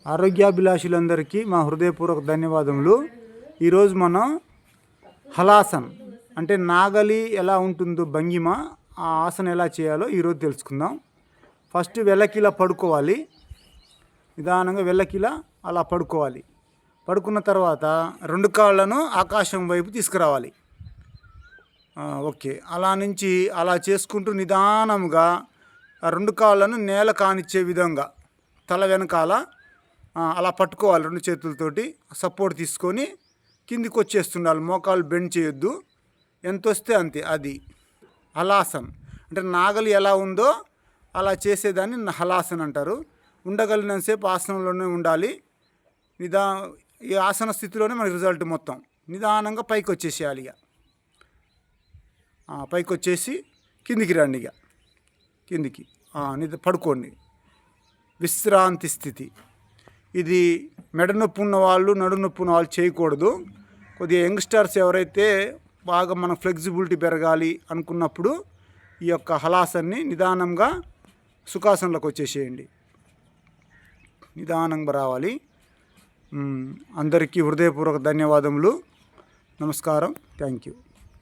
ఆరోగ్యాభిలాషులందరికీ మా హృదయపూర్వక ధన్యవాదములు. ఈరోజు మనం హలాసన్ అంటే నాగలి ఎలా ఉంటుందో భంగిమ, ఆ ఆసన ఎలా చేయాలో ఈరోజు తెలుసుకుందాం. ఫస్ట్ వెల్లకిలా పడుకోవాలి. నిదానంగా వెల్లకిలా అలా పడుకోవాలి. పడుకున్న తర్వాత రెండు కాళ్ళను ఆకాశం వైపు తీసుకురావాలి. ఓకే, అలా నుంచి అలా చేసుకుంటూ నిదానంగా రెండు కాళ్ళను నేల కానిచ్చే విధంగా తల వెనకాల అలా పట్టుకోవాలి. రెండు చేతులతోటి సపోర్ట్ తీసుకొని కిందికి వచ్చేస్తుండాలి. మోకాలు బెండ్ చేయొద్దు, ఎంత వస్తే అంతే. అది హలాసన్ అంటే నాగలి ఎలా ఉందో అలా చేసేదాన్ని హలాసన్ అంటారు. ఉండగలిగినంతసేపు ఆసనంలోనే ఉండాలి. ఈ ఆసన స్థితిలోనే మనకి రిజల్ట్ మొత్తం. నిదానంగా పైకి వచ్చేసేయాలి. పైకి వచ్చేసి కిందికి రండి. కిందికి పడుకోండి. విశ్రాంతి స్థితి. ఇది మెడ నొప్పి ఉన్న వాళ్ళు, నడు నొప్పి ఉన్న వాళ్ళు చేయకూడదు. కొద్దిగా యంగ్స్టర్స్ ఎవరైతే బాగా మన ఫ్లెక్సిబిలిటీ పెరగాలి అనుకున్నప్పుడు ఈ యొక్క హలాసన్ని నిదానంగా సుఖాసనలోకి వచ్చేసేయండి. నిదానంగా రావాలి. అందరికీ హృదయపూర్వక ధన్యవాదములు. నమస్కారం. Thank you.